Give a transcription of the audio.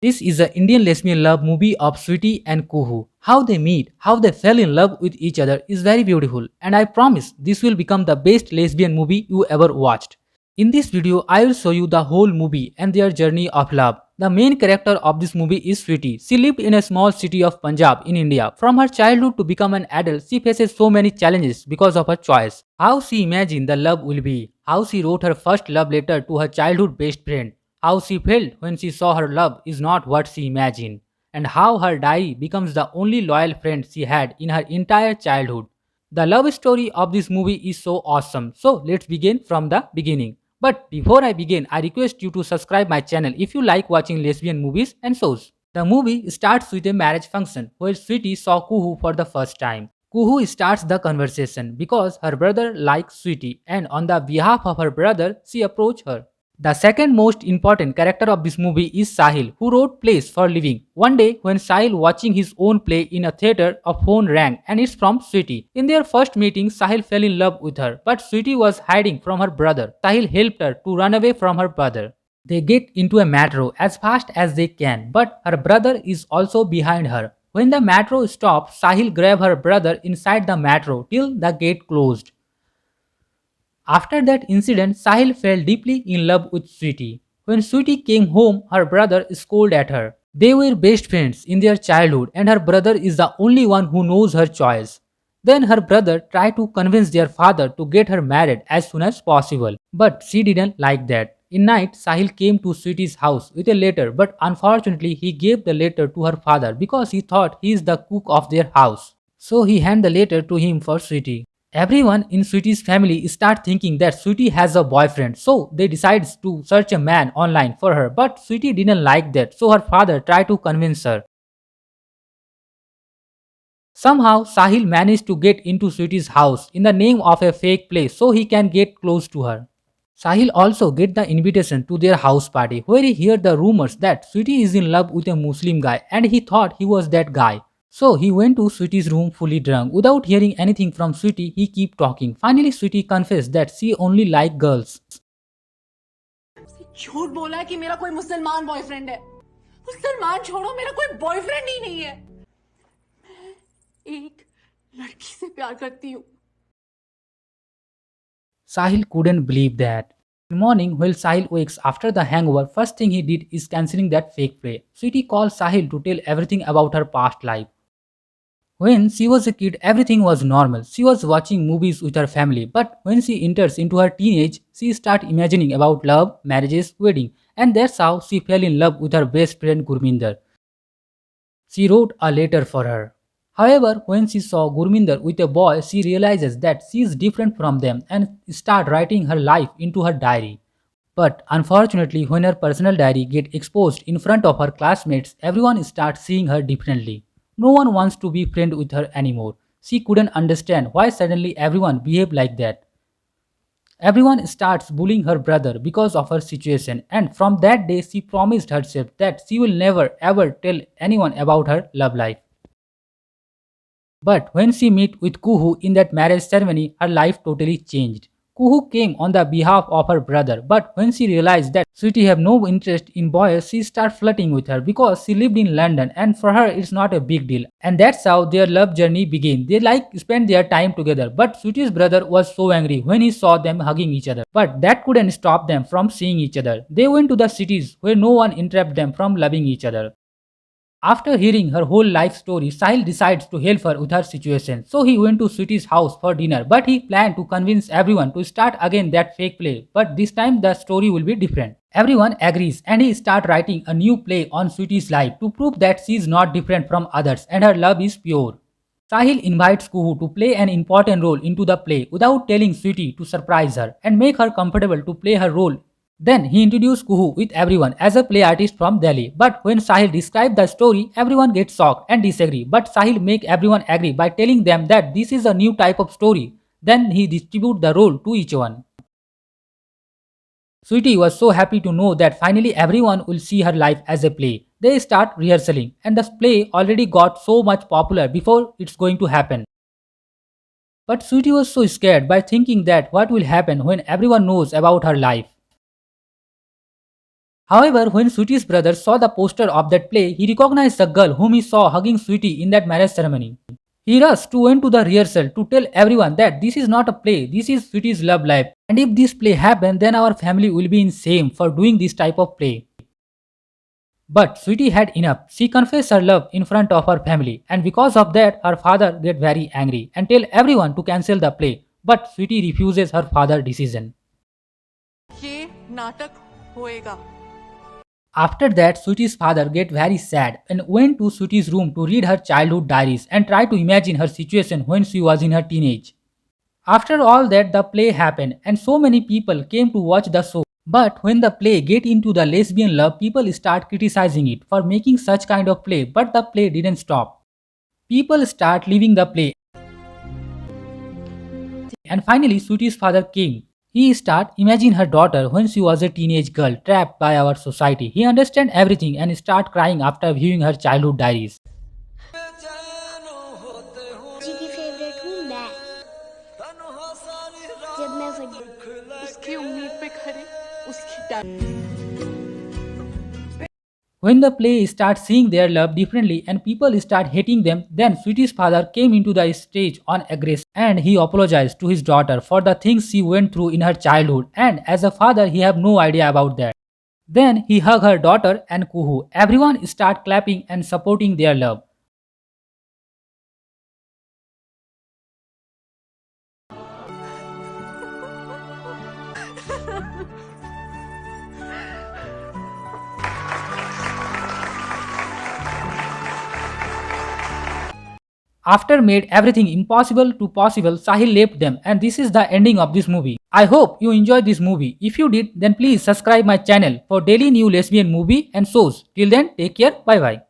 This is an Indian lesbian love movie of Sweety and Kuhu. How they meet, how they fell in love with each other is very beautiful, and I promise this will become the best lesbian movie you ever watched. In this video, I will show you the whole movie and their journey of love. The main character of this movie is Sweety. She lived in a small city of Punjab in India. From her childhood to become an adult, she faces so many challenges because of her choice. How she imagined the love will be, how she wrote her first love letter to her childhood best friend, how she felt when she saw her love is not what she imagined, and how her diary becomes the only loyal friend she had in her entire childhood. The love story of this movie is so awesome. So let's begin from the beginning. But before I begin, I request you to subscribe my channel if you like watching lesbian movies and shows. The movie starts with a marriage function where Sweetie saw Kuhu for the first time. Kuhu starts the conversation because her brother likes Sweetie and on the behalf of her brother, she approached her. The second most important character of this movie is Sahil, who wrote plays for living. One day, when Sahil watching his own play in a theater, a phone rang and it's from Sweetie. In their first meeting, Sahil fell in love with her, but Sweetie was hiding from her brother. Sahil helped her to run away from her brother. They get into a metro as fast as they can, but her brother is also behind her. When the metro stops, Sahil grabs her brother inside the metro till the gate closed. After that incident, Sahil fell deeply in love with Sweetie. When Sweetie came home, her brother scolded at her. They were best friends in their childhood, and her brother is the only one who knows her choice. Then her brother tried to convince their father to get her married as soon as possible, but she didn't like that. In night, Sahil came to Sweetie's house with a letter, but unfortunately, he gave the letter to her father because he thought he is the cook of their house. So he handed the letter to him for Sweetie. Everyone in Sweetie's family start thinking that Sweetie has a boyfriend, so they decide to search a man online for her. But Sweetie didn't like that, so her father tried to convince her. Somehow, Sahil managed to get into Sweetie's house in the name of a fake place so he can get close to her. Sahil also get the invitation to their house party where he heard the rumors that Sweetie is in love with a Muslim guy and he thought he was that guy. So he went to Sweetie's room fully drunk. Without hearing anything from Sweetie, he kept talking. Finally, Sweetie confessed that she only liked girls. झूठ बोला है कि मेरा कोई मुसलमान boyfriend है। मुसलमान छोड़ो, मेरा कोई बॉयफ्रेंड ही नहीं है। एक लड़की से प्यार करती हूँ। Sahil couldn't believe that. In the morning, while Sahil wakes after the hangover, first thing he did is cancelling that fake play. Sweetie calls Sahil to tell everything about her past life. When she was a kid, everything was normal. She was watching movies with her family, but when she enters into her teenage, she starts imagining about love, marriages, wedding, and that's how she fell in love with her best friend Gurminder. She wrote a letter for her. However, when she saw Gurminder with a boy, she realizes that she is different from them and start writing her life into her diary. But unfortunately, when her personal diary gets exposed in front of her classmates, everyone starts seeing her differently. No one wants to be friends with her anymore. She couldn't understand why suddenly everyone behaved like that. Everyone starts bullying her brother because of her situation, and from that day, she promised herself that she will never ever tell anyone about her love life. But when she met with Kuhu in that marriage ceremony, her life totally changed. Kuhu came on the behalf of her brother, but when she realized that Sweetie have no interest in boys, she started flirting with her because she lived in London and for her it's not a big deal. And that's how their love journey began. They spent their time together, but Sweetie's brother was so angry when he saw them hugging each other. But that couldn't stop them from seeing each other. They went to the cities where no one interrupted them from loving each other. After hearing her whole life story, Sahil decides to help her with her situation. So he went to Sweetie's house for dinner, but he planned to convince everyone to start again that fake play. But this time the story will be different. Everyone agrees and he starts writing a new play on Sweetie's life to prove that she is not different from others and her love is pure. Sahil invites Kuhu to play an important role into the play without telling Sweetie to surprise her and make her comfortable to play her role. Then he introduced Kuhu with everyone as a play artist from Delhi. But when Sahil described the story, everyone gets shocked and disagree. But Sahil make everyone agree by telling them that this is a new type of story. Then he distribute the role to each one. Sweetie was so happy to know that finally everyone will see her life as a play. They start rehearsing and the play already got so much popular before it's going to happen. But Sweetie was so scared by thinking that what will happen when everyone knows about her life. However, when Sweetie's brother saw the poster of that play, he recognized the girl whom he saw hugging Sweetie in that marriage ceremony. He rushed to went to the rehearsal to tell everyone that this is not a play, this is Sweetie's love life. And if this play happens, then our family will be in shame for doing this type of play. But Sweetie had enough. She confessed her love in front of her family, and because of that, her father get very angry and tell everyone to cancel the play. But Sweetie refuses her father's decision. ये नाटक होएगा. After that, Sweetie's father get very sad and went to Sweetie's room to read her childhood diaries and try to imagine her situation when she was in her teenage. After all that, the play happened and so many people came to watch the show. But when the play get into the lesbian love, people start criticizing it for making such kind of play, but the play didn't stop. People start leaving the play. And finally, Sweetie's father came. He start imagine her daughter when she was a teenage girl trapped by our society. He understand everything and start crying after viewing her childhood diaries. जी की favourite हूँ मैं जब मैं बड़ी उसकी उम्मीद पे खरे उसकी डाल. When the play start seeing their love differently and people start hating them, then Sweetie's father came into the stage on aggression and he apologized to his daughter for the things she went through in her childhood, and as a father he have no idea about that. Then he hugged her daughter and Kuhu. Everyone start clapping and supporting their love. After made everything impossible to possible, Sahil left them, and this is the ending of this movie. I hope you enjoyed this movie. If you did, then please subscribe my channel for daily new lesbian movie and shows. Till then, take care. Bye bye.